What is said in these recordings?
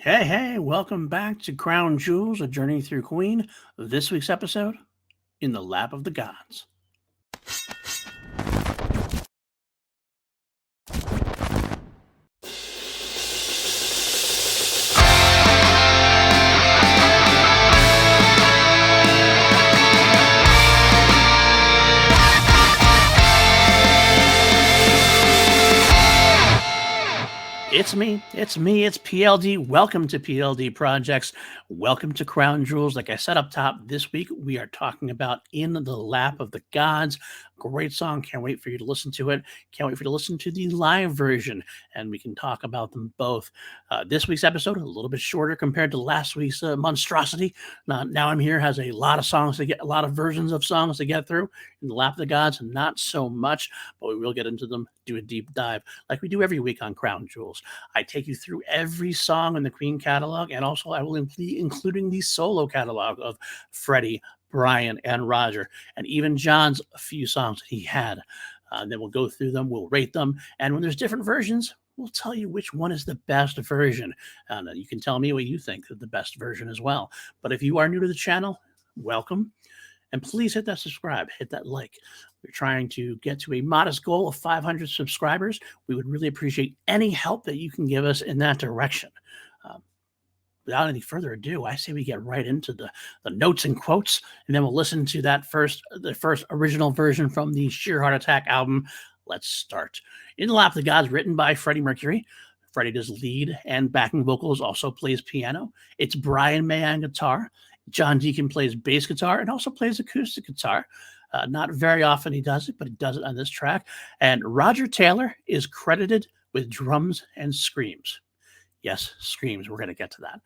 Hey, welcome back to Crown Jewels, a journey through Queen. This week's episode, In the Lap of the Gods. It's me, it's PLD. Welcome to PLD Projects. Welcome to Crown Jewels. Like I said up top, this week we are talking about In the Lap of the Gods. Great song. Can't wait for you to listen to it. Can't wait for you to listen to the live version, and we can talk about them both. This week's episode, a little bit shorter compared to last week's monstrosity. Now I'm Here has a lot of songs to get, a lot of versions of songs to get through. In the Lap of the Gods, not so much, but we will get into them, do a deep dive like we do every week on Crown Jewels. I take you through every song in the Queen catalog, and also I will be including the solo catalog of Freddie, Brian, and Roger, and even John's a few songs that he had. Then we'll go through them, we'll rate them, and when there's different versions, we'll tell you which one is the best version. And you can tell me what you think of the best version as well. But if you are new to the channel, welcome. And please hit that subscribe, hit that like. We're trying to get to a modest goal of 500 subscribers. We would really appreciate any help that you can give us in that direction. Without any further ado, I say we get right into the notes and quotes, and then we'll listen to the first original version from the Sheer Heart Attack album. Let's start. In the Lap of the Gods, written by Freddie Mercury. Freddie does lead and backing vocals, also plays piano. It's Brian May on guitar. John Deacon plays bass guitar and also plays acoustic guitar. Not very often he does it, but he does it on this track. And Roger Taylor is credited with drums and screams. Yes, screams. We're going to get to that.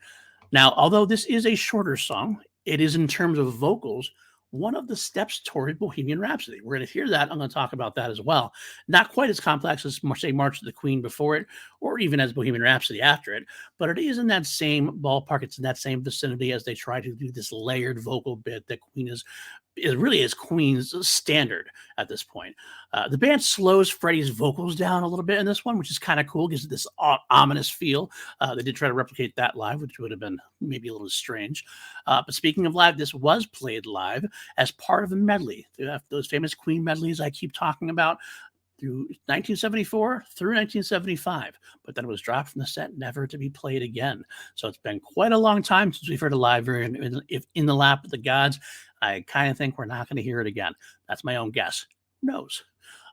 Now, although this is a shorter song, it is, in terms of vocals, one of the steps toward Bohemian Rhapsody. We're going to hear that. I'm going to talk about that as well. Not quite as complex as, say, March of the Queen before it, or even as Bohemian Rhapsody after it, but it is in that same ballpark. It's in that same vicinity as they try to do this layered vocal bit that Queen is really is Queen's standard at this point. The band slows Freddie's vocals down a little bit in this one, which is kind of cool, gives it this ominous feel. They did try to replicate that live, which would have been maybe a little strange. But speaking of live, this was played live as part of a medley. Those famous Queen medleys I keep talking about, through 1974 through 1975, but then it was dropped from the set, never to be played again. So it's been quite a long time since we've heard a live version if In the Lap of the Gods. I kind of think we're not going to hear it again. That's my own guess. Who knows?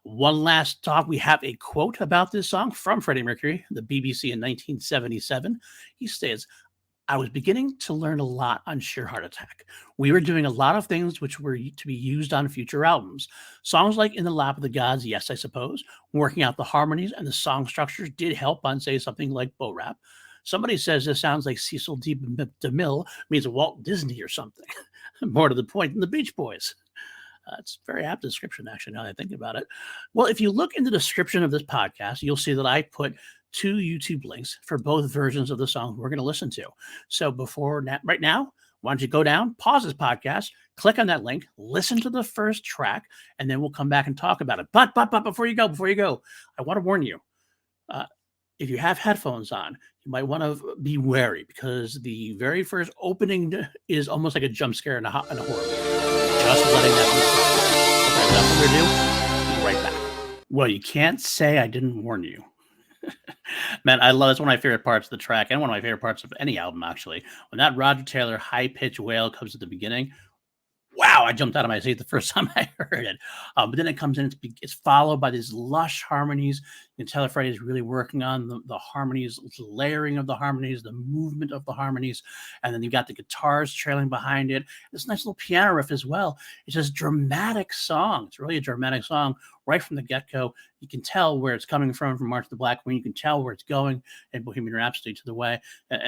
One last talk. We have a quote about this song from Freddie Mercury, the BBC in 1977. He says, "I was beginning to learn a lot on Sheer Heart Attack. We were doing a lot of things which were to be used on future albums. Songs like In the Lap of the Gods, yes, I suppose. Working out the harmonies and the song structures did help on, say, something like Bo Rap. Somebody says this sounds like Cecil D. DeMille means Walt Disney or something. More to the point than the Beach Boys." It's a very apt description, actually, now that I think about it. Well, if you look in the description of this podcast, you'll see that I put 2 YouTube links for both versions of the song we're going to listen to. So right now, why don't you go down, pause this podcast, click on that link, listen to the first track, and then we'll come back and talk about it. But before you go, I want to warn you. If you have headphones on, you might want to be wary, because the very first opening is almost like a jump scare in a horror movie. Just letting that be said. Okay, without further ado, be right back. Well, you can't say I didn't warn you. Man, I love it's one of my favorite parts of the track, and one of my favorite parts of any album, actually. When that Roger Taylor high-pitched wail comes at the beginning, wow, I jumped out of my seat the first time I heard it. But then it comes in, it's followed by these lush harmonies. You can tell Freddie is really working on the harmonies, the layering of the harmonies, the movement of the harmonies. And then you got the guitars trailing behind it. This nice little piano riff as well. It's just a dramatic song. It's really a dramatic song right from the get-go. You can tell where it's coming from March of the Black Queen. You can tell where it's going in Bohemian Rhapsody in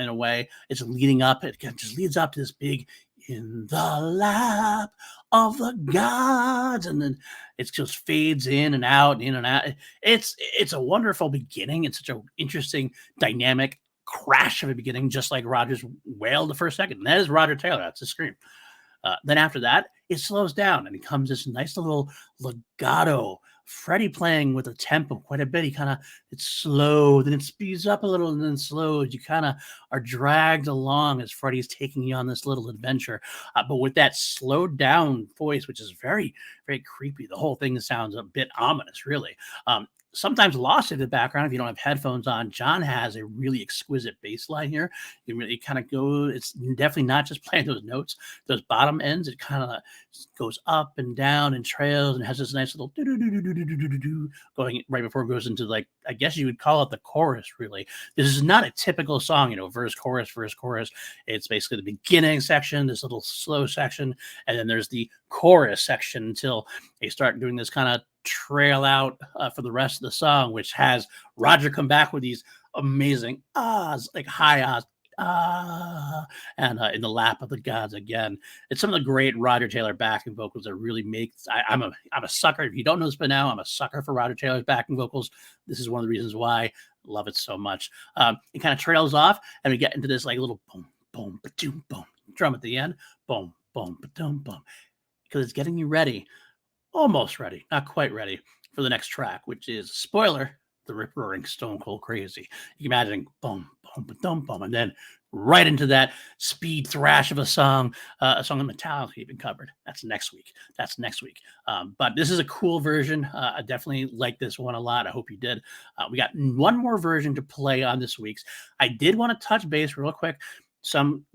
a way. It's leading up. It just leads up to this big "In the Lap of the Gods," and then it just fades in and out. It's a wonderful beginning. It's such an interesting, dynamic crash of a beginning, just like Roger's wail the first second. And that is Roger Taylor. That's a scream. Then after that, it slows down and it comes this nice little legato Freddie playing with a tempo quite a bit. It's slow, then it speeds up a little, and then slows. You kind of are dragged along as Freddie's taking you on this little adventure. But with that slowed down voice, which is very, very creepy, the whole thing sounds a bit ominous, really. Sometimes lost in the background if you don't have headphones on. John has a really exquisite bass line here. It really kind of goes, it's definitely not just playing those notes, those bottom ends. It kind of goes up and down and trails and has this nice little going right before it goes into, like, I guess you would call it the chorus, really. This is not a typical song, verse, chorus, verse, chorus. It's basically the beginning section, this little slow section, and then there's the chorus section until they start doing this kind of trail out for the rest of the song, which has Roger come back with these amazing ahs, like high ahs, and in the lap of the gods again. It's some of the great Roger Taylor backing vocals that really make. I'm a sucker. If you don't know this by now, I'm a sucker for Roger Taylor's backing vocals. This is one of the reasons why I love it so much. It kind of trails off, and we get into this like little boom, boom, ba-doom, boom drum at the end, boom, boom, ba-doom, boom, because it's getting you ready. Almost ready, not quite ready for the next track, which is, spoiler, the rip-roaring Stone Cold Crazy. You can imagine boom, boom, boom, boom, and then right into that speed thrash of a song that Metallica even covered. That's next week. But this is a cool version. I definitely like this one a lot. I hope you did. We got one more version to play on this week's. I did want to touch base real quick. Some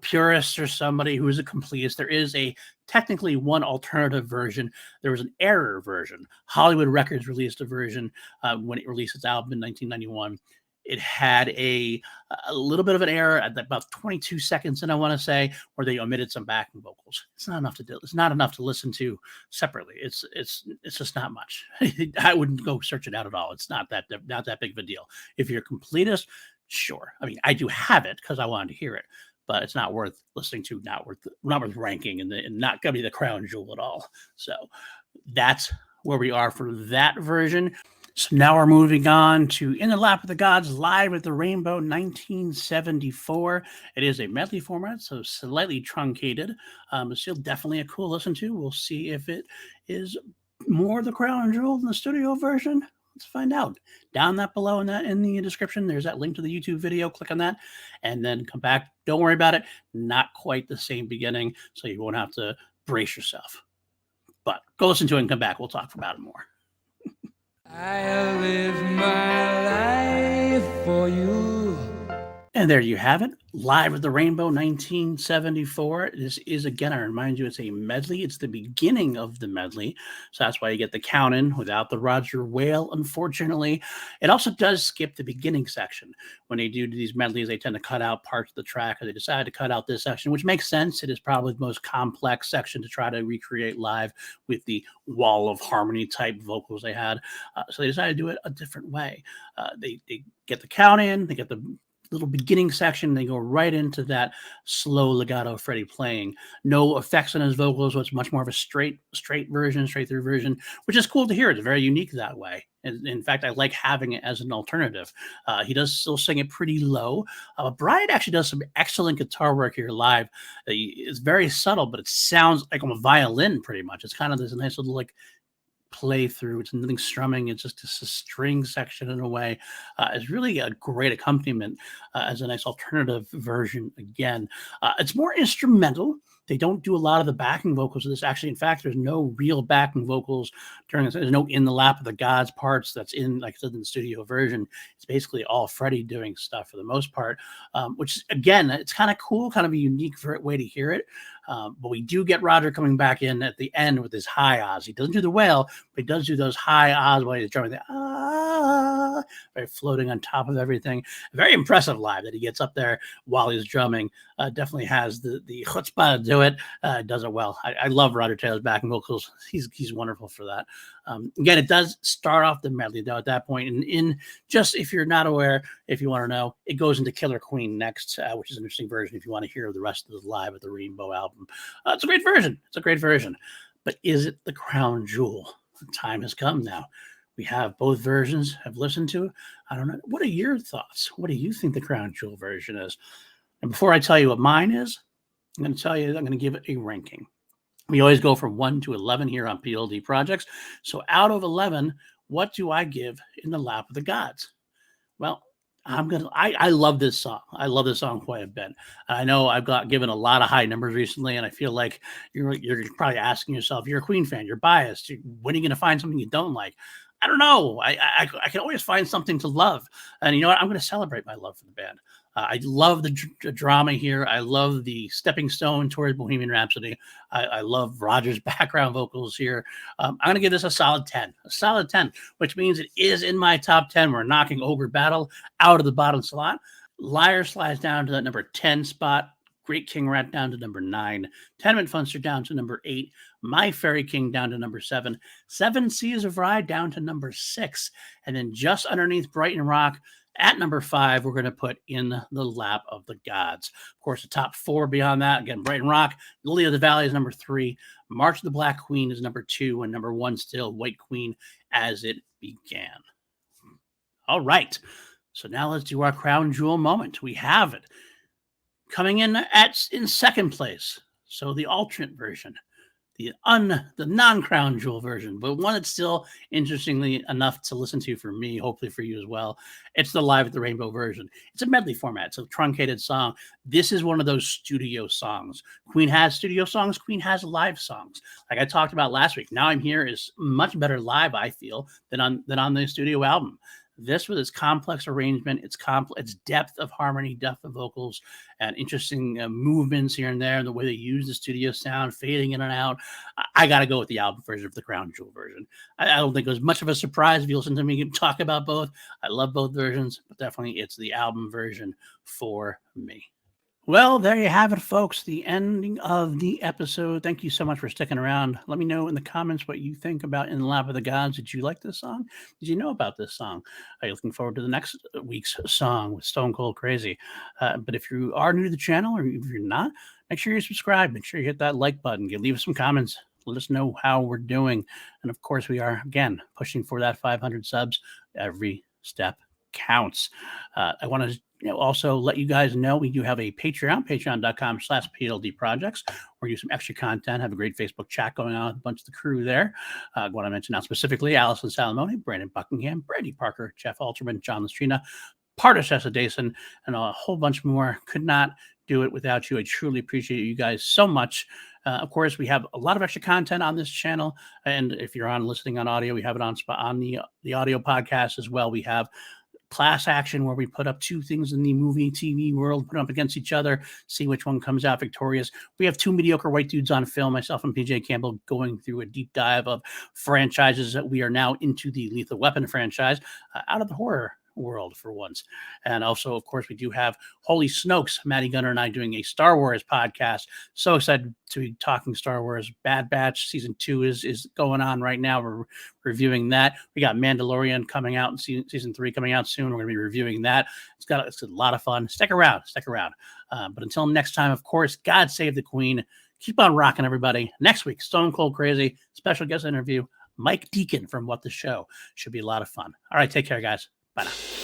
purists or somebody who is a completist, there is technically one alternative version. There was an error version. Hollywood Records released a version when it released its album in 1991. It had a little bit of an error at about 22 seconds, and I want to say, where they omitted some backing vocals. It's not enough to do. It's not enough to listen to separately. It's just not much. I wouldn't go search it out at all. It's not that big of a deal. If you're a completist, sure. I mean, I do have it because I wanted to hear it, but it's not worth listening to, not worth ranking, and not going to be the crown jewel at all. So that's where we are for that version. So now we're moving on to In the Lap of the Gods, Live at the Rainbow 1974. It is a medley format, so slightly truncated, but still definitely a cool listen to. We'll see if it is more the crown jewel than the studio version. Let's find out. Down that below in the description, there's that link to the YouTube video. Click on that and then come back. Don't worry about it. Not quite the same beginning, so you won't have to brace yourself. But go listen to it and come back. We'll talk about it more. I live my life for you. And there you have it. Live at the Rainbow 1974. This is, again, I remind you, it's a medley. It's the beginning of the medley. So that's why you get the count in without the Roger wail, unfortunately. It also does skip the beginning section. When they do these medleys, they tend to cut out parts of the track, or they decide to cut out this section, which makes sense. It is probably the most complex section to try to recreate live with the wall of harmony type vocals they had. So they decided to do it a different way. They get the count in, they get the little beginning section, they go right into that slow legato Freddie playing. No effects on his vocals, so it's much more of a straight through version, which is cool to hear. It's very unique that way. And in fact, I like having it as an alternative. He does still sing it pretty low. Brian actually does some excellent guitar work here live. It's very subtle, but it sounds like a violin pretty much. It's kind of this nice little play through. It's nothing strumming. It's just a string section in a way. It's really a great accompaniment as a nice alternative version. Again, it's more instrumental. They don't do a lot of the backing vocals of this. Actually, in fact, there's no real backing vocals during this. There's no In the Lap of the Gods parts that's in, like I said, in the studio version. It's basically all Freddie doing stuff for the most part, which, again, it's kind of cool, kind of a unique way to hear it. But we do get Roger coming back in at the end with his high ahs. He doesn't do the wail, but he does do those high ahs while he's drumming. Very floating on top of everything. Very impressive live that he gets up there while he's drumming. Definitely has the chutzpah to do it. Does it well. I love Roger Taylor's backing vocals. He's wonderful for that. Again, it does start off the medley though at that point, and in just if you're not aware, if you want to know, it goes into Killer Queen next, which is an interesting version if you want to hear the rest of the Live at the Rainbow album. It's a great version. But is it the crown jewel? The time has come now. We have both versions. I've listened to. I don't know. What are your thoughts? What do you think the crown jewel version is? And before I tell you what mine is, I'm going to give it a ranking. We always go from 1 to 11 here on PLD Projects. So out of 11, what do I give in the lap of the gods? Well, I love this song. I love this song quite a bit. I know I've got given a lot of high numbers recently, and I feel like you're probably asking yourself, you're a Queen fan, you're biased. When are you going to find something you don't like? I don't know. I can always find something to love. And you know what? I'm going to celebrate my love for the band. I love the drama here. I love the stepping stone towards Bohemian Rhapsody. I love Roger's background vocals here. I'm going to give this a solid 10, which means it is in my top 10. We're knocking Ogre Battle out of the bottom slot. Liar slides down to that number 10 spot. Great King Rat down to number 9. Tenement Funster down to number 8. My Fairy King down to number 7. Seven Seas of Rye down to number 6. And then just underneath Brighton Rock at number 5, we're going to put In the Lap of the Gods. Of course, the top 4 beyond that, again, Brighton Rock, Lily of the Valley is number 3. March of the Black Queen is number 2. And number 1 still, White Queen, As It Began. All right. So now let's do our crown jewel moment. We have it. Coming in second place, so the alternate version, the non-crown jewel version, but one that's still interestingly enough to listen to for me, hopefully for you as well. It's the Live at the Rainbow version. It's a medley format. It's a truncated song. This is one of those studio songs. Queen has studio songs. Queen has live songs. Like I talked about last week. Now I'm Here is much better live, I feel, than on the studio album. This, with its complex arrangement, its depth of harmony, depth of vocals, and interesting movements here and there, and the way they use the studio sound, fading in and out. I got to go with the album version of the Crown Jewel version. I don't think it was much of a surprise if you listen to me talk about both. I love both versions, but definitely it's the album version for me. Well, there you have it, folks. The ending of the episode. Thank you so much for sticking around. Let me know in the comments what you think about In the Lap of the Gods. Did you like this song? Did you know about this song? Are you looking forward to the next week's song with Stone Cold Crazy? But if you are new to the channel, or if you're not, make sure you subscribe. Make sure you hit that like button. Leave us some comments. Let us know how we're doing. And of course, we are, again, pushing for that 500 subs. Every step counts. I want to also let you guys know we do have a Patreon, patreon.com/PLD Projects, where we do some extra content, have a great Facebook chat going on with a bunch of the crew there. I want to mention now specifically Allison Salamone, Brandon Buckingham, Brandy Parker, Jeff Alterman, John Lastrina, Partis Dason, and a whole bunch more. Could not do it without you. I truly appreciate you guys so much. Of course, we have a lot of extra content on this channel. And if you're listening on audio, we have it on the audio podcast as well. We have Class Action, where we put up 2 things in the movie TV world, put them up against each other, see which one comes out victorious. We have 2 mediocre white dudes on film, myself and PJ Campbell, going through a deep dive of franchises that we are now into the Lethal Weapon franchise, out of the horror world for once. And also, of course, we do have Holy Snokes, Maddie Gunner and I, doing a Star Wars podcast. So excited to be talking Star Wars. Bad Batch season 2 is going on right now. We're reviewing that. We got Mandalorian coming out, and season 3 coming out soon. We're going to be reviewing that. It's a lot of fun. Stick around. But until next time, of course, God save the Queen. Keep on rocking, everybody. Next week, Stone Cold Crazy, special guest interview, Mike Deacon from What the Show. Should be a lot of fun. All right, take care, guys. Bye now.